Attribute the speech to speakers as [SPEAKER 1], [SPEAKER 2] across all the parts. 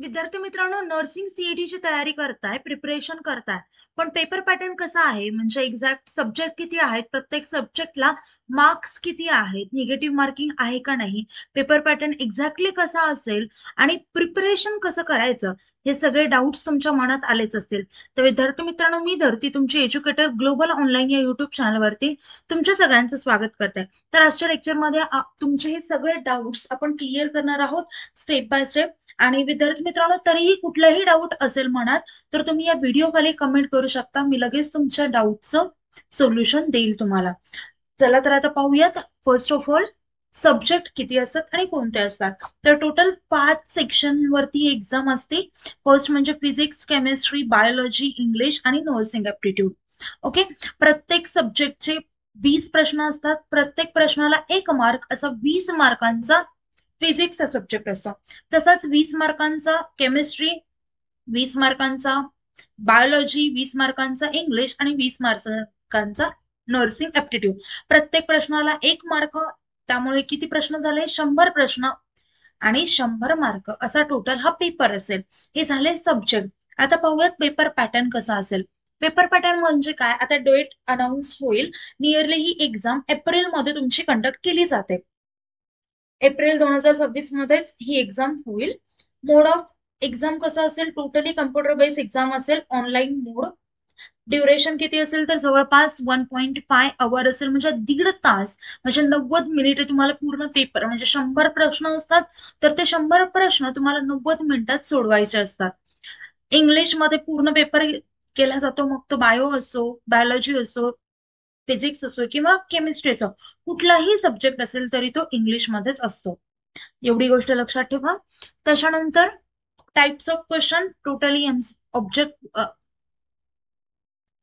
[SPEAKER 1] विद्यार्थी मित्रांनो, नर्सिंग सीईटीची तयारी करताय, प्रिपरेशन करताय. पण पेपर पॅटर्न कसा आहे? म्हणजे एक्झॅक्ट सब्जेक्ट किती आहेत? प्रत्येक सब्जेक्टला मार्क्स किती आहेत? निगेटिव्ह मार्किंग आहे का नाही? पेपर पॅटर्न एक्झॅक्टली कसा असेल आणि प्रिपरेशन कसं करायचं? हे सगळे डाउट्स तुमच्या मनात आलेच असतील. तर विद्यार्थी मित्रांनो, मी धरती तुमची एज्युकेटर ग्लोबल ऑनलाईन या युट्यूब चॅनलवरती तुमच्या सगळ्यांचं स्वागत करते. तर आजच्या लेक्चरमध्ये तुमचे हे सगळे डाउट्स आपण क्लिअर करणार आहोत स्टेप बाय स्टेप. आणि विद्यार्थी मित्रांनो, तरीही कुठलाही डाऊट असेल मनात तर तुम्ही या व्हिडिओ खाली कमेंट करू शकता. मी लगेच तुमच्या डाऊटचं सोल्युशन देईल तुम्हाला. चला तर आता पाहूयात. फर्स्ट ऑफ ऑल, सब्जेक्ट किती असतात आणि कोणते असतात? तर टोटल 5 सेक्शन वरती एक्झाम असते. फर्स्ट म्हणजे फिजिक्स, केमिस्ट्री, बायोलॉजी, इंग्लिश आणि नर्सिंग ऍप्टिट्यूड. ओके. प्रत्येक सब्जेक्टचे 20 प्रश्न असतात. प्रत्येक प्रश्नाला 1 मार्क, असा 20 मार्कांचा फिजिक्सचा सब्जेक्ट असतो. तसाच 20 मार्कांचा केमिस्ट्री, 20 मार्कांचा बायोलॉजी, 20 मार्कांचा इंग्लिश आणि 20 मार्कांचा नर्सिंग ऍप्टिट्यूड. प्रत्येक प्रश्नाला 1 मार्क, त्यामुळे किती प्रश्न झाले? 100 प्रश्न आणि 100 मार्क असा टोटल हा पेपर असेल. हे झाले सब्जेक्ट. आता पाहूयात पेपर पॅटर्न कसा असेल. पेपर पॅटर्न म्हणजे काय? आता डेट अनाऊन्स होईल. नियरली ही एक्झाम एप्रिलमध्ये तुमची कंडक्ट केली जाते. एप्रिल 2026 मध्येच ही एक्झाम होईल. मोड ऑफ एक्झाम कसं असेल? टोटली कम्प्युटर बेस्ड एक्झाम असेल, ऑनलाईन मोड. ड्युरेशन किती असेल? तर जवळपास 1.5 अवर असेल, म्हणजे 1.5 तास, म्हणजे 90 मिनिटे तुम्हाला पूर्ण पेपर, म्हणजे 100 प्रश्न असतात तर ते 100 प्रश्न तुम्हाला 90 मिनिटात सोडवायचे असतात. इंग्लिशमध्ये पूर्ण पेपर केला जातो, मग तो बायो असो, बायोलॉजी असो, फिजिक्स असो किंवा केमिस्ट्री असो, कुठलाही सब्जेक्ट असेल तरी तो इंग्लिशमध्येच असतो. एवढी गोष्ट लक्षात ठेवा. त्याच्यानंतर types of question, totally object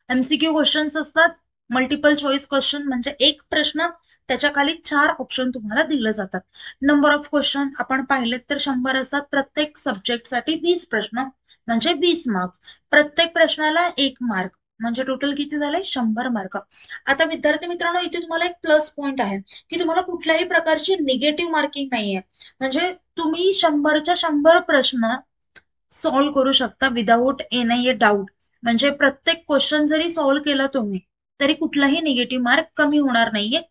[SPEAKER 1] MCQ questions असतात. मल्टिपल चॉईस क्वेश्चन म्हणजे एक प्रश्न, त्याच्या खाली 4 ऑप्शन तुम्हाला दिले जातात. नंबर ऑफ क्वेश्चन आपण पाहिलेत तर 100 असतात. प्रत्येक सब्जेक्टसाठी 20 प्रश्न म्हणजे 20 मार्क्स. प्रत्येक प्रश्नाला 1 मार्क, म्हणजे टोटल किती झाले? 100 मार्क. आता विद्यार्थी मित्रांनो, इथे तुम्हाला एक प्लस पॉइंट आहे की तुम्हाला कुठल्याही प्रकारची निगेटिव्ह मार्किंग नाहीये. म्हणजे तुम्ही 100च्या 100 प्रश्न सॉल्व्ह करू शकता विदाऊट एनी डाऊट. म्हणजे प्रत्येक क्वेश्चन जरी सॉल्व्ह केला तुम्ही, तरी कुठलाही निगेटिव्ह मार्क कमी होणार नाहीये,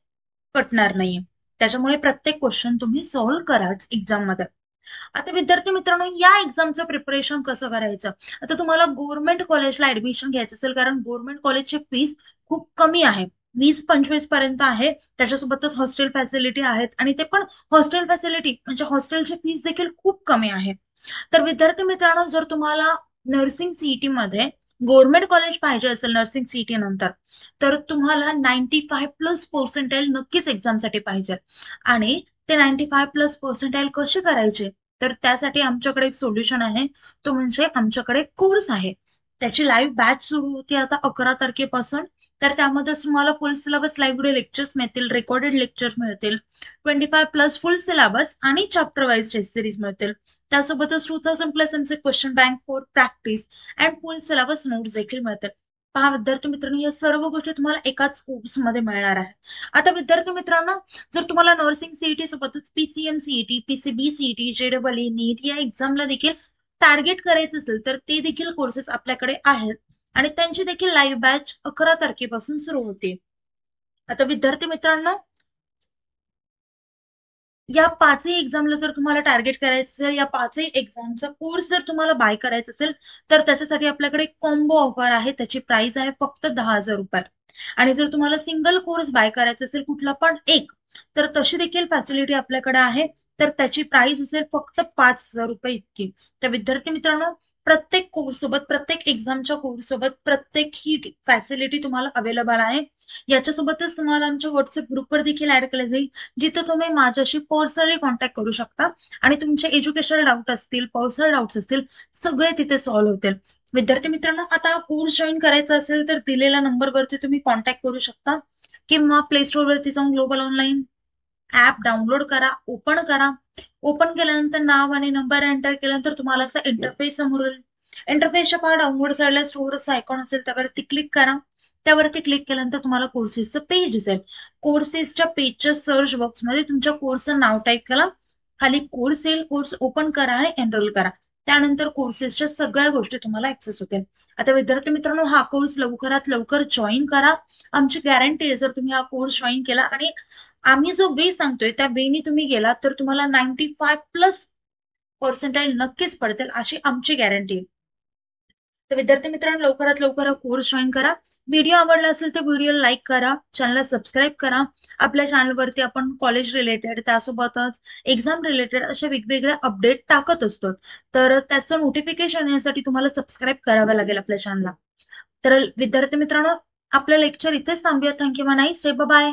[SPEAKER 1] कटणार नाहीये. त्याच्यामुळे प्रत्येक क्वेश्चन तुम्ही सॉल्व्ह कराच एक्झाम मध्ये. आता विद्यार्थी मित्रांनो, या एक्झामचं प्रिपरेशन कसं करायचं? आता तुम्हाला गव्हर्नमेंट कॉलेजला ऍडमिशन घ्यायचं असेल, कारण गव्हर्नमेंट कॉलेजची फीस खूप कमी आहे, 20-25 पर्यंत आहे. त्याच्यासोबतच हॉस्टेल फॅसिलिटी आहेत, आणि ते पण हॉस्टेल फॅसिलिटी म्हणजे हॉस्टेलची फीस देखील खूप कमी आहे. तर विद्यार्थी मित्रांनो, जर तुम्हाला नर्सिंग सीईटी मध्ये गव्हर्नमेंट कॉलेज पाहिजे असेल नर्सिंग सीईटी नंतर, तर तुम्हाला 95+ पर्सेंटाईल नक्कीच एक्झामसाठी पाहिजे. आणि ते 95+ पर्सेंटाईल कसे करायचे? तर त्यासाठी आमच्याकडे एक सोल्युशन आहे. तो म्हणजे आमच्याकडे कोर्स आहे. त्याची लाईव्ह बॅच सुरू होती आता 11 तारखेपासून. तर त्यामध्ये तुम्हाला फुल सिलेबस लायब्ररी लेक्चर्स मिळतील, रेकॉर्डेड लेक्चर मिळतील, 25+ फुल सिलेबस आणि चॅप्टर वाईज टेस्ट सिरीज मिळतील. त्यासोबतच 2000+ एमचे question bank for practice and full syllabus notes देखील मिळतील. पहा विद्यार्थी मित्रांनो, या सर्व गोष्टी तुम्हाला एकाच कोर्समध्ये मिळणार आहे. आता विद्यार्थी मित्रांनो, जर तुम्हाला नर्सिंग सीईटी सोबतच पीसीएम सीईटी, पीसीबी सीईटी, जेडबलई, नीट या एक्झामला देखील टार्गेट करायचं असेल, तर ते देखील कोर्सेस आपल्याकडे आहेत. आणि त्यांची देखील लाईव्ह बॅच 11 तारखेपासून सुरू होते. आता विद्यार्थी मित्रांनो, या 5ही एक्झामला जर तुम्हाला टार्गेट करायचं असेल, या 5ही एक्झामचा कोर्स जर तुम्हाला बाय करायचा असेल, तर त्याच्यासाठी आपल्याकडे कॉम्बो ऑफर आहे. त्याची प्राइस आहे फक्त 10,000 रुपये. आणि जर तुम्हाला सिंगल कोर्स बाय करायचा असेल, कुठला पण एक, तर तशी देखील फॅसिलिटी आपल्याकडे आहे. तर त्याची प्राइस असेल फक्त 5,000 रुपये इतकी. तर विद्यार्थी मित्रांनो, प्रत्येक कोर्स सोबत, प्रत्येक एक्झामच्या कोर्स सोबत प्रत्येक ही फॅसिलिटी तुम्हाला अवेलेबल आहे. याच्यासोबतच तुम्हाला आमच्या व्हॉट्सअप ग्रुपवर देखील ऍड केलं जाईल, जिथे तुम्ही माझ्याशी पर्सनली कॉन्टॅक्ट करू शकता. आणि तुमचे एज्युकेशनल डाऊट असतील, पर्सनल डाऊट्स असतील, सगळे तिथे सॉल्व्ह होतील. विद्यार्थी मित्रांनो, आता कोर्स जॉईन करायचा असेल तर दिलेल्या नंबरवरती तुम्ही कॉन्टॅक्ट करू शकता, किंवा प्ले स्टोर वरती जाऊन ग्लोबल ऑनलाईन ऍप डाउनलोड करा, ओपन करा. ओपन केल्यानंतर नाव आणि नंबर एंटर केल्यानंतर तुम्हाला असा इंटरफेस समोर येईल. इंटरफेसच्या पहा डाउनलोड साईडला स्टोर असा आयकॉन असेल, त्यावरती क्लिक करा. त्यावरती क्लिक केल्यानंतर तुम्हाला कोर्सेसचं पेज दिसेल. कोर्सेसच्या पेजच्या सर्च बॉक्समध्ये तुमच्या कोर्सचं नाव टाईप करा. खाली कोर्स येईल, कोर्स ओपन करा आणि एनरोल करा. त्यानंतर कोर्सेसच्या सगळ्या गोष्टी तुम्हाला ऍक्सेस होतील. आता विद्यार्थी मित्रांनो, हा कोर्स लवकरात लवकर जॉईन करा. आमची गॅरंटी आहे, जर तुम्ही हा कोर्स जॉईन केला आणि आम्ही जो वे सांगतोय त्या वेनी तुम्ही गेलात तर तुम्हाला 95+ पर्सेंटाईल नक्कीच पडतील, अशी आमची गॅरंटी आहे. तर विद्यार्थी मित्रांनो, लवकरात लवकर हा कोर्स जॉईन करा. व्हिडिओ आवडला असेल तर व्हिडिओला लाईक करा, चॅनलला सबस्क्राईब करा. आपल्या चॅनलवरती आपण कॉलेज रिलेटेड, त्यासोबतच एक्झाम रिलेटेड अशा वेगवेगळ्या अपडेट टाकत असतो. तर त्याचं नोटिफिकेशन येण्यासाठी तुम्हाला सबस्क्राईब करावं लागेल आपल्या चॅनलला. तर विद्यार्थी मित्रांनो, आपलं लेक्चर इथेच थांबूया. थँक्यू. Nice day. बाय.